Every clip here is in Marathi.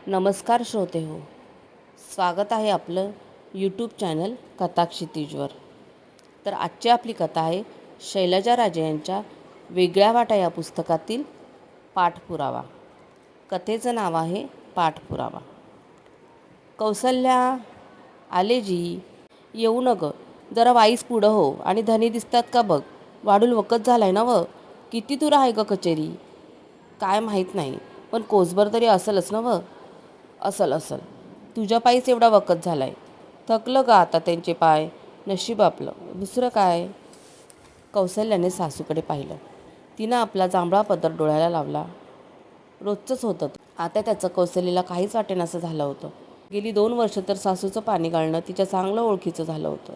नमस्कार श्रोते हो, स्वागत आहे आपलं यूट्यूब चॅनल कथा क्षितिजवर. तर आजची आपली कथा आहे शैलजा राजे यांच्या वेगळ्या वाटा या पुस्तकातील पाठपुरावा. कथेचं नाव आहे पाठपुरावा. कौसल्या, आले जी, येऊ न ग, जरा वाईस पुढं हो आणि धनी दिसतात का बघ. वाढूल वकत झालाय ना व. किती दूर आहे ग कचेरी? काय माहीत नाही, पण कोसभर तरी असेलच ना व. असल तुझ्या पायीच एवढा वकत झालाय. थकलं का आता त्यांचे पाय? नशीब आपलं, दुसरं काय. कौसल्याने सासूकडे पाहिलं. तिनं आपला जांभळा पदर डोळ्याला लावला. रोजचंच होतं. आता त्याचं कौसल्याला काहीच वाटेनासं झालं होतं. गेली 2 वर्ष तर सासूचं पाणी गाळणं तिच्या चांगलं ओळखीचं झालं होतं.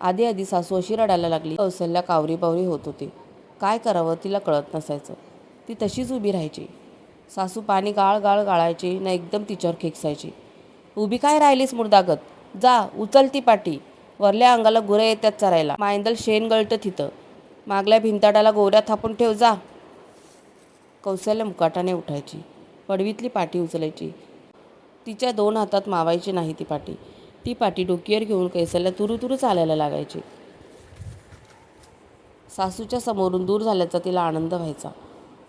आधी सासू अशी रडायला लागली. कौसल्या कावरी बावरी होत होती. काय करावं तिला कळत नसायचं. ती तशीच उभी राहायची. सासू पाणी गाळायची ना एकदम तिच्यावर खेकसायची. उभी काय राहिलीस मुर्दागत? जा उचल ती पाटी. वरल्या अंगाला गुरं येतात चरायला. मायंदल शेण गळतं तिथं. मागल्या भिंताडाला गोवऱ्या थापून ठेव जा. कौसल्या मुकाटाने उठायची. पडवीतली पाटी उचलायची. तिच्या 2 हातात मावायची नाही ती पाटी. ती पाटी डोकीवर घेऊन कौसल्या तुरू चालायला लागायची. सासूच्या समोरून दूर झाल्याचा तिला आनंद व्हायचा.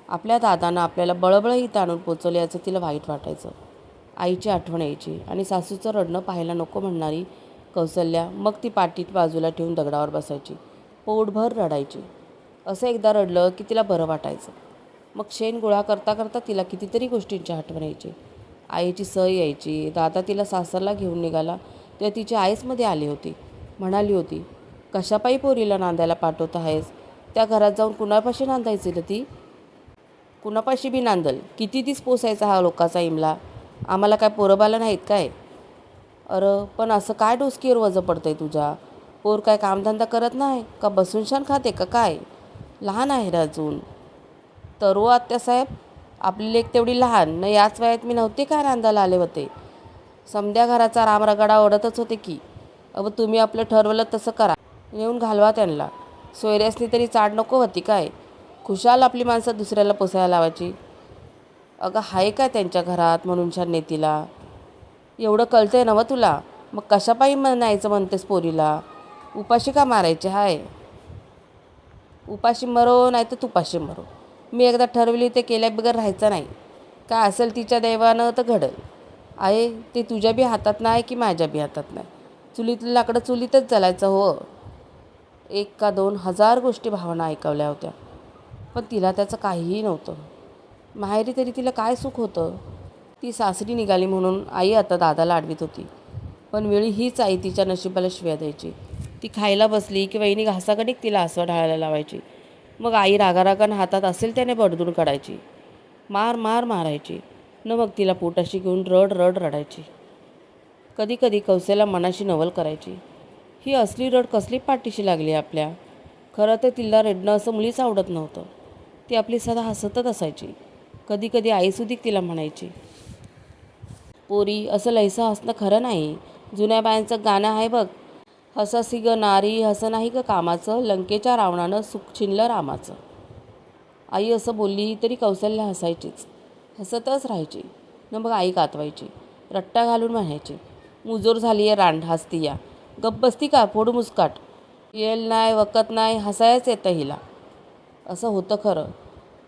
आपल्या दादानं आपल्याला बळबळ इथं आणून पोचवलं याचं तिला वाईट वाटायचं. आईची आठवण यायची आणि सासूचं रडणं पाहायला नको म्हणणारी कौसल्या मग ती पाटी बाजूला ठेवून दगडावर बसायची. पोटभर रडायची. असं एकदा रडलं की तिला बरं वाटायचं. मग शेण गोळा करता करता तिला कितीतरी गोष्टींची आठवण यायची. आईची सय यायची. दादा तिला सासरला घेऊन निघाला तेव्हा तिची आईसमध्ये आली होती. म्हणाली होती, कशापायी पोरीला नांदायला पाठवत आहेस? त्या घरात जाऊन कुणापाशी नांदायची ना ती? कुणापाशी बी नांदल. किती दिस पोसायचा हा लोकाचा इमला? आम्हाला काय पोरबाला नाहीत काय? पण असं काय डोसकीवर वजं पडतंय तुझ्या? पोर काय कामधंदा करत नाही का? बसून शान खाते का काय? लहान आहे रे अजून. तरू आत्यासाहेब, आपली लेक तेवढी लहान न याच वयात मी नव्हते काय नांदायला आले होते? समध्या घराचा रामरगडा ओढतच होते की. तुम्ही आपलं ठरवलं तसं करा. नेऊन घालवा त्यांना. सोयऱ्यासनी तरी चाड नको होती काय? खुशाल आपली माणसं दुसऱ्याला पोसायला लावायची. हाय काय त्यांच्या घरात म्हणून छान नेतीला? एवढं कळतंय ना व तुला? मग कशापायी न्यायचं म्हणतेस पोरीला? उपाशी का मारायचे हाय? उपाशी मरो नाही तर तुपाशी मरो. मी एकदा ठरवली ते केल्या बिगर राहायचं नाही. काय असेल तिच्या दैवानं तर घडल. आहे ते तुझ्या बी हातात नाही की माझ्या बी हातात नाही. चुलीतलं लाकडं चुलीतच जलायचं हो. 1 का 2 हजार गोष्टी भावना ऐकवल्या होत्या, पण तिला त्याचं काहीही नव्हतं. माहेरी तरी तिला काय सुख होतं? ती सासरी निघाली म्हणून आई आता दादाला आडवीत होती. पण वेळी हीच आई तिच्या नशिबाला शिव्या द्यायची. ती खायला बसली की वहिनी घासागणिक तिला आसवं ढाळायला लावायची. मग आई रागारागानं हातात असेल त्याने बडदून काढायची. मारायची न मग तिला पोटाशी घेऊन रड रडायची. कधी कौसल्या मनाशी नवल करायची. ही असली रड कसली पाठीशी लागली आपल्या? खरं तर तिला रडणं असं मुळीच आवडत नव्हतं. ती आपली सदा हसतच असायची. कधी आईसुद्धा तिला म्हणायची, पोरी असं लयसं हसणं खरं नाही. जुन्या बायांचं गाणं आहे बघ, हससी ग नारी हसं नाही ग कामाचं, लंकेच्या रावणानं सुख छिनलं रामाचं. आई असं बोलली तरी कौसल्या हसायचीच. हसतच राहायची. न मग आई कातवायची. रट्टा घालून म्हणायची, मुजोर झाली आहे रांड हसती या. गप्प बसती का? फोडू मुस्काट. येल नाही वकत नाही हसायच येतं हिला. असं होतं खरं.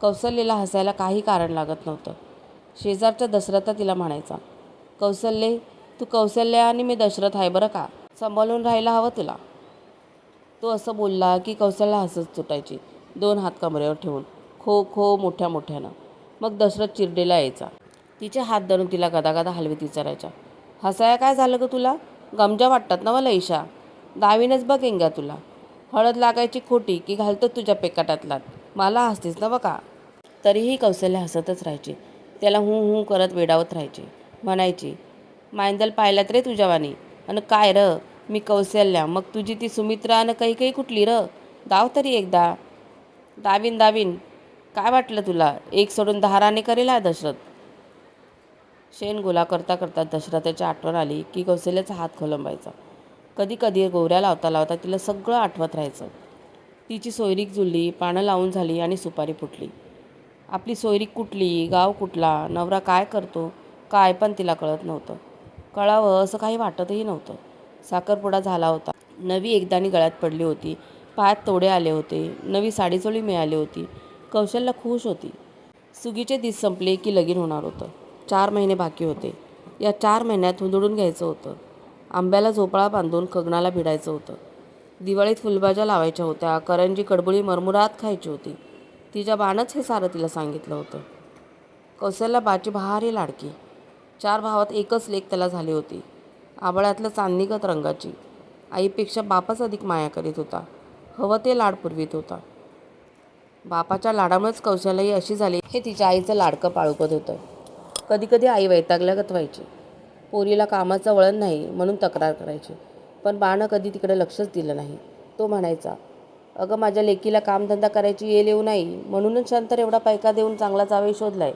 कौसल्याला हसायला काही कारण लागत नव्हतं. शेजारच्या दशरथा तिला म्हणायचा, कौसल्ये, तू कौसल्या आणि मी दशरथ आहे बरं का. सांभाळून राहायला हवं तुला. तो असं बोलला की कौसल्या हसत सुटायची. 2 हात कमरेवर ठेवून खो मोठ्यानं. मग दशरथ चिरडेला यायचा. तिचे हात धरून तिला गदागदा हलवीत विचारायच्या, हसाया काय झालं ग तुला? गमजा वाटतात ना व लईशा. दावीनच बघ इंग्या तुला. हळद लागायची खोटी की घालतो तुझ्या पेकाटातलात. मला हसतीस ना का? तरीही कौसल्या हसतच राहायची. त्याला हू करत वेडावत राहायची. म्हणायची, मायंदल पाहिल्यात रे तुझ्यावानी. अन काय र, मी कौसल्या, मग तुझी ती सुमित्रा अन काही कुठली र? दाव तरी एकदा. दावीन. काय वाटलं तुला? 1 सोडून 10 राणे करेल हा दशरथ. शेण गोळा करता दशरथाची आठवण आली की कौसल्याचा हात खोलंबायचा. कधी गोवऱ्या लावता तिला सगळं आठवत राहायचं. तिची सोयरीक जुळली, पानं लावून झाली आणि सुपारी फुटली. आपली सोयरीक कुठली, गाव कुठला, नवरा काय करतो, काय पण तिला कळत नव्हतं. कळावं असं काही वाटतही नव्हतं. साखरपुडा झाला होता. नवी एकदाणी गळ्यात पडली होती. पायात तोडे आले होते. नवी साडीचोळी मिळाली होती. कौशल्या खुश होती. सुगीचे दिस संपले की लगीन होणार होतं. 4 महिने बाकी होते. या 4 महिन्यात हुंदडून घ्यायचं होतं. आंब्याला झोपाळा बांधून खगनाला भिडायचं होतं. दिवाळीत फुलभाज्या लावायच्या होत्या. करंजी कडबुळी मरमुरात खायची होती. तिच्या बानंच हे सारं तिला सांगितलं होतं. कौशल्या बाची भारी लाडकी. 4 भावात एकच लेक त्याला झाली होती. आभाळातलं चांदणीगत रंगाची. आईपेक्षा बापच अधिक माया करीत होता. हवं ते लाड पुरवीत होता. बापाच्या लाडामुळेच कौशल्याही अशी झाली हे तिच्या आईचं लाडकं पाळुपत होतं. कधीकधी आई वैतागल्यागत व्हायची. पोरीला कामाचं वळण नाही म्हणून तक्रार करायची. पण बानं कधी तिकडे लक्षच दिलं नाही. तो म्हणायचा, अगं माझ्या लेकीला कामधंदा करायची येल येऊ नाही म्हणूनच शंतर एवढा पैका देऊन चांगला जावई शोधलाय.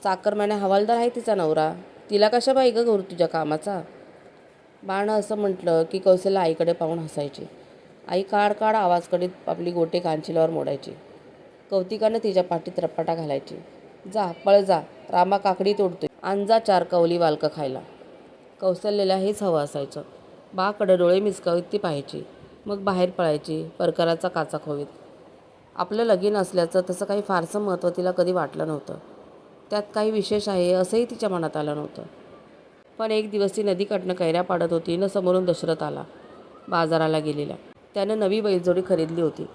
चाकरमान्या हवालदार आहे तिचा नवरा. तिला कशा बाई गं घोर तुझ्या कामाचा. बानं असं म्हटलं की कौशल्या आईकडे पाहून हसायची. आई काढ काढ आवाज करीत आपली गोटे कांचिलावर मोडायची. कौतिकानं तिच्या पाठीत रपाटा घालायची. जा पळ जा, रामा काकडी तोडतोय, आण जा 4 कवली वालकं खायला. कौशल्याला हेच हवं असायचं. बाकडे डोळे मिचकावीत ती पाहायची. मग बाहेर पळायची परकराचा काचा खोवीत. आपलं लगीन असल्याचं तसं काही फारसं महत्त्व तिला कधी वाटलं नव्हतं. त्यात काही विशेष आहे असंही तिच्या मनात आलं नव्हतं. पण एक दिवस ती नदीकाठनं कैऱ्या पाडत होती न समोरून दशरथ आला. बाजाराला गेलेला. त्यानं नवी बैलजोडी खरीदली होती.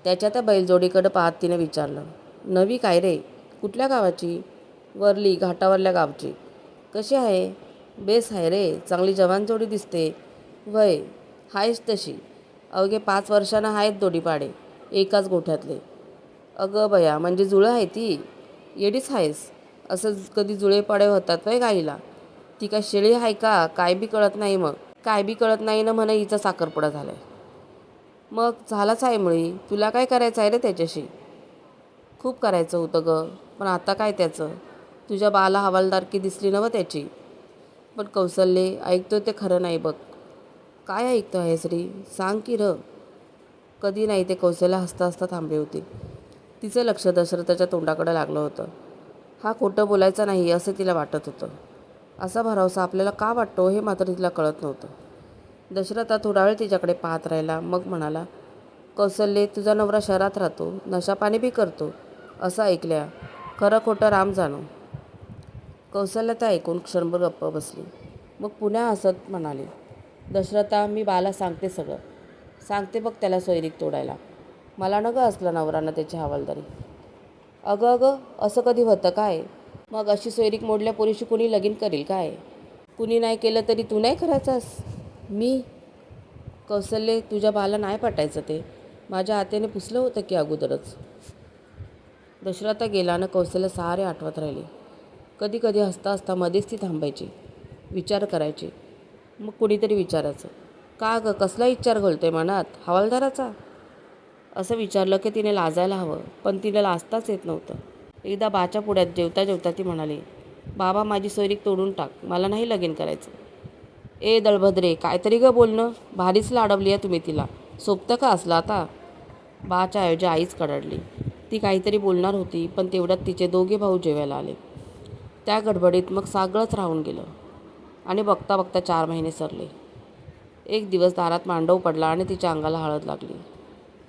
त्याच्या त्या बैलजोडीकडं पाहत तिनं विचारलं, नवी काय रे? कुठल्या गावाची? वरली घाटावरल्या गावची. कशी आहे? बेस आहे रे, चांगली जवान जोडी दिसते. वय हायच तशी. अवघे 5 वर्षानं आहेत दोडीपाडे एकाच गोठ्यातले. अगं बया, म्हणजे जुळं आहे ती? येडीच आहेस. असं कधी जुळेपाडे होतात वय गाईला? ती काय शेळी आहे का? काय बी कळत नाही. मग काय बी कळत नाही ना म्हणे हिचा साखरपुडा झालाय. मग झालाच आहे मुळी. तुला काय करायचं आहे रे त्याच्याशी? खूप करायचं होतं गं, पण आता काय त्याचं? तुझ्या बाला हवालदारकी दिसली नवं त्याची. पण कौशल्ये, ऐकतोय ते खरं नाही बघ. काय ऐकतो आहेस रे? सांग की र. कधी नाही ते कौशल्या हसता हसता थांबली होती. तिचं लक्ष दशरथाच्या तोंडाकडे लागलं होतं. हा खोटं बोलायचा नाही असं तिला वाटत होतं. असा भरवसा आपल्याला का वाटतो हे मात्र तिला कळत नव्हतं. दशरथ थोडा वेळ तिच्याकडे पाहत राहिला. मग म्हणाला, कौशल्ये, तुझा नवरा शहरात राहतो, नशापाणी बी करतो असं ऐकल्या. खरं खोटं राम जाणो. कौशल्या त्या ऐकून क्षणभर गप्प बसली. मग पुन्हा हसत म्हणाली, दशरथा, मी बाला सांगते सगळं. सांगते बघ त्याला सोयरीक तोडायला. मला न गं असलं नवरानं त्याची हवालदारी. अगं अगं, असं कधी होतं काय? मग अशी सोयरीक मोडल्या पोरीशी कुणी लगीन करील काय? कुणी नाही केलं तरी तू नाही करायचास? मी? कौशल्ये, तुझ्या बाला नाही पटायचं ते. माझ्या आत्याने पुसलं होतं की अगोदरच. दशरथ गेला न कौशल्या सारे आठवत राहिली. कधी कधी हसता हसता मध्येच ती थांबायची. विचार करायची. मग कुणीतरी विचारायचं, का गं कसला विचार घोलतोय मनात? हवालदाराचा? असं विचारलं की तिने लाजायला हवं, पण तिला लाजताच येत नव्हतं. एकदा बाच्या पुढ्यात जेवता जेवता ती म्हणाली, बाबा माझी सोयरीक तोडून टाक, मला नाही लगीन करायचं. ए दळभद्रे, काहीतरी गं बोलणं. भारीच लाडवली आहे तुम्ही तिला. सोबतं का असलं आता? बाच्या ऐवजी आईच कडाडली. ती काहीतरी बोलणार होती, पण तेवढ्यात तिचे दोघे भाऊ जेवायला आले. त्या गडबडीत मग सगळंच राहून गेलं. आणि बघता बघता 4 महिने सरले. एक दिवस दारात मांडव पडला आणि तिच्या अंगाला हळद लागली.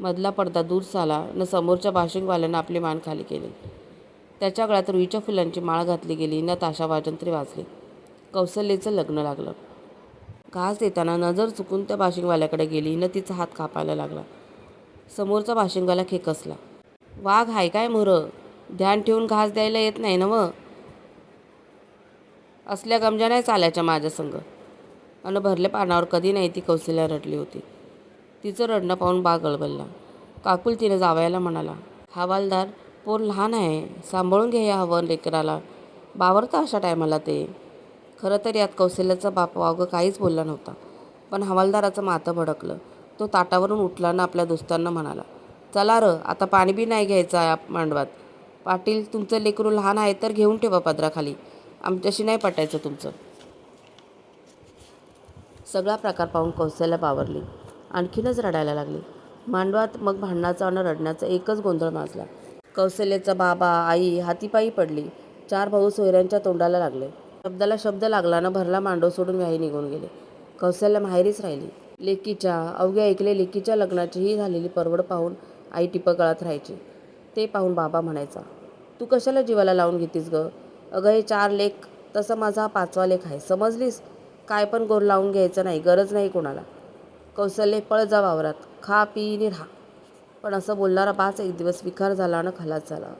मधला पडदा दूर झाला न समोरच्या बाशिंगवाल्यानं आपली मान खाली केली. त्याच्या गळ्यात रुईच्या फुलांची माळ घातली गेली न ताशा वाजंत्री वाजली. कौशल्येचं लग्न लागलं. घास देताना नजर चुकून त्या बाशिंगवाल्याकडे गेली न तिचा हात कापायला लागला. समोरचा बाशिंगवाला खेकसला. वाघ हाय काय मोरं? ध्यान ठेवून घास द्यायला येत नाही ना मग? असल्या गमजा नाही चालायच्या माझ्या संग. अन भरल्या पानावर कधी नाही ती कौशल्या रडली होती. तिचं रडणं पाहून बा गळबलला. काकुलतीनं जावयाला म्हणाला, हवालदार, पोर लहान आहे, सांभाळून घ्यायला हवं लेकराला. बावरतं अशा टायमाला ते. खरं तर यात कौशल्याचा बाप वावगं काहीच बोलला नव्हता. पण हवालदाराचं माथं भडकलं. तो ताटावरून उठला ना आपल्या दोस्तांना म्हणाला, चला र, आता पाणी बी नाही घ्यायचं आहे मांडवात. पाटील, तुमचं लेकरू लहान आहे तर घेऊन ठेवा पदराखाली. आमच्याशी नाही पटायचं तुमचं. सगळा प्रकार पाहून कौशल्या बावरली. आणखीनच रडायला लागली. मांडवात मग भांडणाचा आणि रडण्याचा एकच गोंधळ माजला. कौशल्याचा बाबा आई हातीपायी पडली. 4 भाऊ सोयऱ्यांच्या तोंडाला लागले. शब्दाला शब्द लागला न भरला मांडव सोडून व्याही निघून गेले. कौशल्या माहेरीच राहिली. अवघ्या ऐकले लेकीच्या लग्नाची ही झालेली परवड पाहून आई टिपं गळत राहायची. ते पाहून बाबा म्हणायचा, तू कशाला जीवाला लावून घेतीस ग? अगं हे 4 लेक, तसं माझा हा 5वा लेक आहे, समजलीस? काय पण गोर लावून घ्यायचं नाही, गरज नाही कोणाला. कौशल्य, पळ जा वावरात, खा पी नि राहा. पण असं बोलणारा बाच एक दिवस विकार झाला न खलास झाला.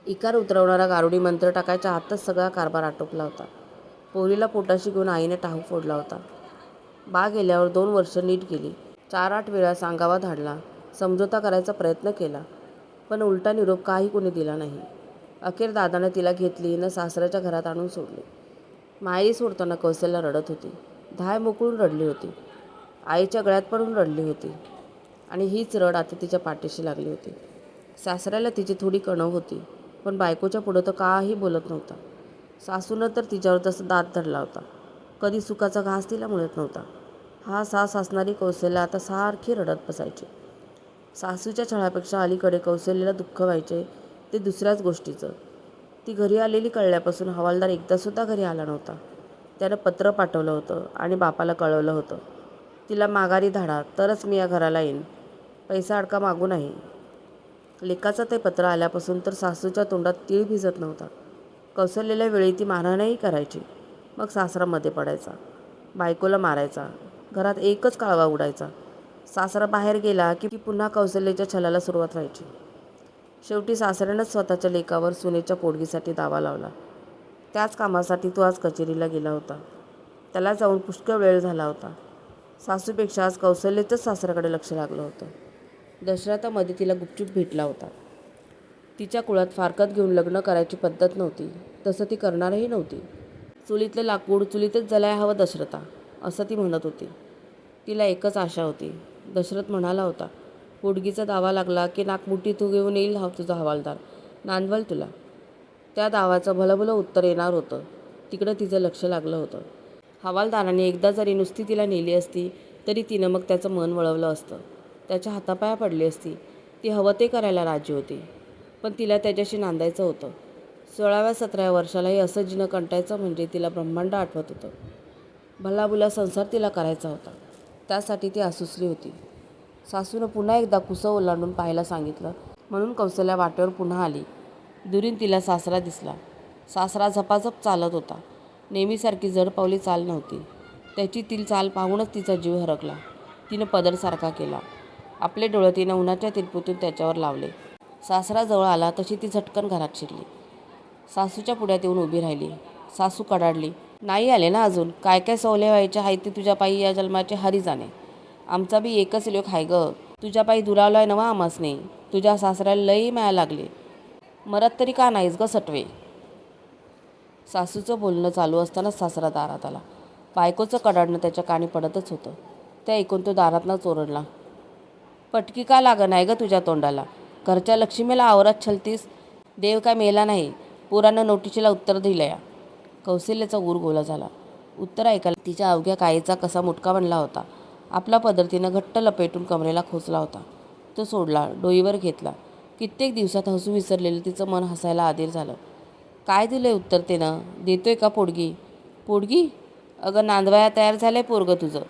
इकार उतरवणारा गारुडी मंत्र टाकायच्या आतच सगळा कारभार आटोपला होता. पोरीला पोटाशी घेऊन आईने टाहू फोडला होता. बा गेल्यावर 2 वर्ष नीट गेली. 4-8 वेळा सांगावा धाडला, समझोता करायचा प्रयत्न केला, पण उलटा निरोप काही कोणी दिला नाही. अखेर दादाने तिला घेतली न सासऱ्याच्या घरात आणून सोडली. माहेरी सोडताना कौशल्या रडत होती. धाय मोकळून रडली होती. आईच्या गळ्यात पडून रडली होती. आणि हीच रड आता तिच्या पाठीशी लागली होती. सासऱ्याला तिची थोडी कणव होती, पण बायकोच्या पुढं तर काही बोलत नव्हता. सासूनं तर तिच्यावर तसं दात धरला होता. कधी सुखाचा घास तिला मिळत नव्हता. हा सास असणारी कौशल्या आता सारखी रडत बसायची. सासूच्या छळापेक्षा अलीकडे कौशल्याला दुःख व्हायचे ते दुसऱ्याच गोष्टीचं. ती घरी आलेली कळल्यापासून हवालदार एकदासुद्धा घरी आला नव्हता. त्यानं पत्र पाठवलं होतं आणि बापाला कळवलं होतं, तिला माघारी धाडा तरच मी या घराला येईन, पैसा अडका मागू नाही. लेकाचं ते पत्र आल्यापासून तर सासूच्या तोंडात तीळ भिजत नव्हता. कौशल्याला वेळी ती मारहाणही करायची. मग सासरा मध्ये पडायचा, बायकोला मारायचा. घरात एकच काळवा उडायचा. सासरा बाहेर गेला की पुन्हा कौशल्याच्या छलाला सुरुवात व्हायची. शेवटी सासऱ्यानंच स्वतःच्या लेकावर सुनेच्या पोटगीसाठी दावा लावला. त्याच कामासाठी तो आज कचेरीला गेला होता. त्याला जाऊन पुष्कळ वेळ झाला होता. सासूपेक्षा आज कौशल्याचंच सासऱ्याकडे लक्ष लागलं होतं. दशरथामध्ये तिला गुपचूप भेटला होता. तिच्या कुळात फारकत घेऊन लग्न करायची पद्धत नव्हती, तसं ती करणारही नव्हती. चुलीतलं लाकूड चुलीतच जलाय हवं दशरथा, असं ती म्हणत होती. तिला एकच आशा होती. दशरथ म्हणाला होता, पोटगीचा दावा लागला की नाकमुठी तू घेऊन येईल तुझा हवालदार, नांदवल तुला. त्या दावाचं भलभलं उत्तर येणार होतं. तिकडं तिचं लक्ष लागलं होतं. हवालदाराने एकदा जरी नुसती तिला नेली असती तरी तिनं मग त्याचं मन वळवलं असतं. त्याच्या हातापाया पडली असती. ती हवं ते करायला राजी होती. पण तिला त्याच्याशी नांदायचं होतं. 16व्या-17व्या वर्षालाही असं जिणं कंटायचं म्हणजे तिला ब्रह्मांड आठवत होतं. भलाबुला संसार तिला करायचा होता. त्यासाठी ती आसुसली होती. सासूनं पुन्हा एकदा कुसं ओलांडून पाहायला सांगितलं म्हणून कौशल्या वाटेवर पुन्हा आली. दुरीन तिला सासरा दिसला. सासरा झपाझप चालत होता. नेहमीसारखी जडपावली चाल नव्हती. त्याची ती चाल पाहूनच तिचा जीव हरकला. तिनं पदर सारखा केला. आपले डोळे तिनं उन्हाच्या तिरपुतीत त्याच्यावर लावले. सासरा जवळ आला तशी ती झटकन घरात शिरली. सासूच्या पुढ्यात येऊन उभी राहिली. सासू कडाडली, नाही आले ना अजून? काय काय सवले व्हायचे हाय ते तुझ्या पायी या जन्माचे हरी जाणे. आमचा बी एकच लेक हाय ग. तुझ्या पायी दुरावलाय नवा आमासने. तुझ्या सासऱ्याला लई माया लागली. मरत तरी का नाहीस ग सटवे? सासूचं बोलणं चालू असतानाच सासरा दारात आला. बायकोचं कडाडणं त्याच्या कानी पडतच होतं. ते ऐकून तो दारातनंच ओरडला, पटकी का लागण ग तुझ्या तोंडाला? घरच्या लक्ष्मीला आवरात छलतीस. देव काय मेला नाही, पोरानं नोटिशीला उत्तर दिलंया. कौशल्याचा ऊर गोला झाला. उत्तर ऐकायला तिच्या अवघ्या कायेचा कसा मुटका बनला होता. आपला पदर तिनं घट्ट लपेटून कमरेला खोचला होता. तो सोडला, डोईवर घेतला. कित्येक दिवसात हसू विसरलेलं तिचं मन हसायला आधीर झालं. काय दिलंय उत्तर तिनं? देतोय का पोडगी? पोडगी? अगं नांदवाया तयार झालंय पोरगं तुझं.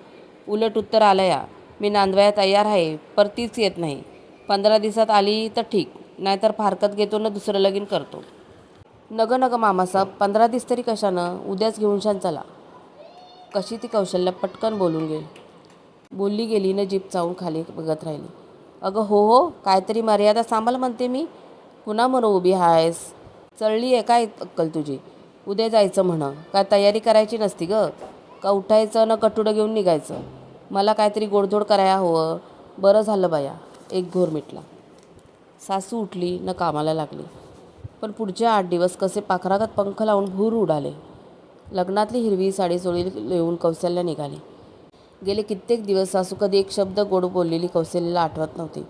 उलट उत्तर आलं या, मी नांदवाया तयार आहे, पर तीच येत नाही. 15 दिवसात आली तर ठीक, नाहीतर फारकत घेतो न दुसरं लगीन करतो. नग नग मामासाहेब, 15 दिवस तरी कशानं? उद्याच घेऊन शान चला. कशी ती कौशल्या पटकन बोलली गेली न जीभ चावून खाली बघत राहिली. अगं हो हो, काहीतरी मर्यादा सांभाळ म्हणते मी. पुन्हा म्हणून उभी आहेस? चळली आहे काय अक्कल तुझी? उद्या जायचं म्हणं, काय तयारी करायची नसती ग? का उठायचं न कटुडं घेऊन निघायचं? मला काहीतरी गोडधोड करायला हवं. बरं झालं बाया, एक घोर मिटला. सासू उठली न कामाला लागली. पण पुढचे 8 दिवस कसे पाखरागत पंख लावून भूर उडाले. लग्नातली हिरवी साडी चोळी येऊन कौशल्या निघाली. गेले कित्येक दिवस सासू कधी एक शब्द गोड बोललेली कौशल्याला आठवत नव्हती.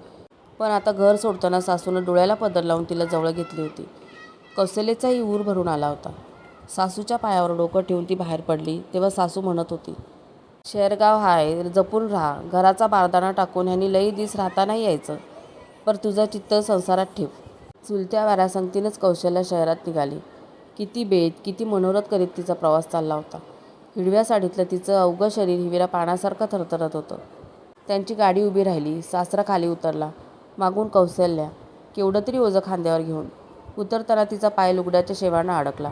पण आता घर सोडताना सासूनं डोळ्याला पदर लावून तिला जवळ घेतली होती. कौशल्याचाही ऊर भरून आला होता. सासूच्या पायावर डोकं ठेवून ती बाहेर पडली तेव्हा सासू म्हणत होती, शेरगाव हाय, जपून राहा. घराचा बारदाना टाकून ह्यांनी लई दिस राहता नाही यायचं. पर तुझं चित्त संसारात ठेव. चुलत्या वाऱ्यासंगतीनंच कौशल्या शहरात निघाली. किती बेत, किती मनोरथ करीत तिचा प्रवास चालला होता. हिरव्या साडीतलं तिचं अवघं शरीर हिरव्या पानासारखं थरथरत होतं. त्यांची गाडी उभी राहिली. सासरा खाली उतरला. मागून कौसल्या केवढं तरी ओझं खांद्यावर घेऊन. उतरताना तिचा पाय लुगड्याच्या शेवाळानं अडकला.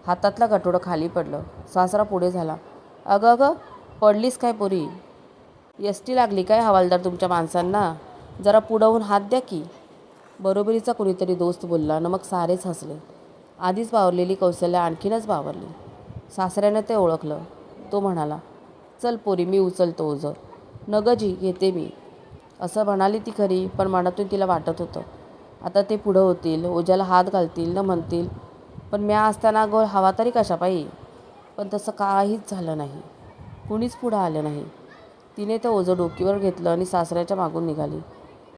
हातातलं गठोडं खाली पडलं. सासरा पुढे झाला. अगं अगं, पडलीस काय पोरी? यष्टी लागली काय हवालदार तुमच्या माणसांना? जरा पुढं होऊन हात द्या की. बरोबरीचा कुणीतरी दोस्त बोलला न मग सारेच हसले. आधीच बावरलेली कौसल्या आणखीनच बावरली. सासऱ्यानं ते ओळखलं. तो म्हणाला, चल पोरी, मी उचलतो ओझं. नगं जी, घेते मी. असं म्हणाली ती खरी, पण मनातून तिला वाटत होतं, आता ते पुढं होतील, ओझ्याला हात घालतील न म्हणतील, पण म्या असताना गोळ हवा तरी कशा पायी. पण तसं काहीच झालं नाही. कुणीच पुढं आलं नाही. तिने ते ओझं डोकीवर घेतलं आणि सासऱ्याच्या मागून निघाली.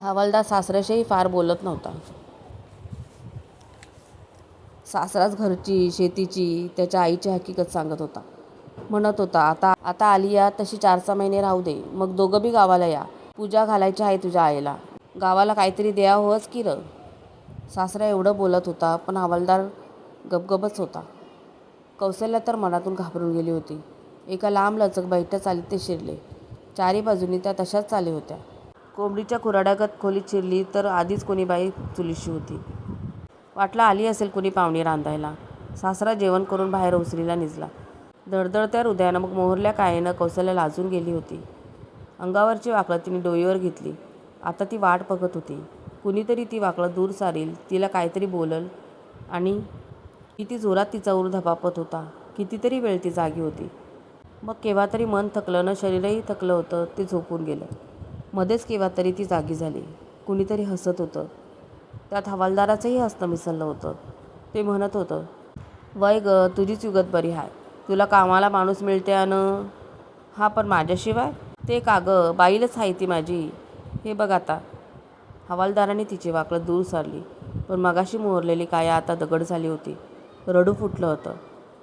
हवालदार सासऱ्याशीही फार बोलत नव्हता. सासराच घरची, शेतीची, त्याच्या आईची हकीकत सांगत होता. म्हणत होता, आता आता आली या तशी 4-6 महिने राहू दे, मग दोघं बी गावाला या. पूजा घालायची आहे तुझ्या आईला. गावाला काहीतरी द्या होच की र. सासरा एवढं बोलत होता, पण हवालदार गपगपच होता. कौसल्या तर मनातून घाबरून गेली होती. एका लांब लचक बैठ्या चालीत ते शिरले. चारी बाजूनी त्या तशाच चाली होत्या. कोंबडीच्या खुराड्यागत खोलीत शिरली तर आधीच कोणी बाई चुलीशी होती. वाटलं आली असेल कुणी पाहुणी रांधायला. सासरा जेवण करून बाहेर ओसरीला निजला. धडधडत्या हृदयानं मग मोहरल्या कायेनं कौसल्या लाजून गेली होती. अंगावरची वाकळं तिने डोईवर घेतली. आता ती वाट बघत होती. कुणीतरी ती वाकळं दूर सारील, तिला काहीतरी बोलल. आणि किती जोरात तिचा ऊर धपापत होता. कितीतरी वेळ ती जागी होती. मग केव्हा तरी मन थकलं न शरीरही थकलं होतं ते झोपून गेलं. मध्येच केव्हा तरी ती जागी झाली. कुणीतरी हसत होतं. त्यात हवालदाराचंही हसणं मिसळलं होतं. ते म्हणत होतं, वय ग, तुझीच युगत बरी हाय. तुला कामाला माणूस मिळते अन हा पण माझ्याशिवाय? ते का ग, बाईलच हाय ती माझी. हे बघ आता. हवालदाराने तिची वाकळं दूर सारली. पण मगाशी मोहरलेली काया आता दगड झाली होती. रडू फुटलं होतं.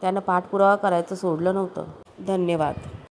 त्यानं पाठपुरावा करायचं सोडलं नव्हतं. धन्यवाद.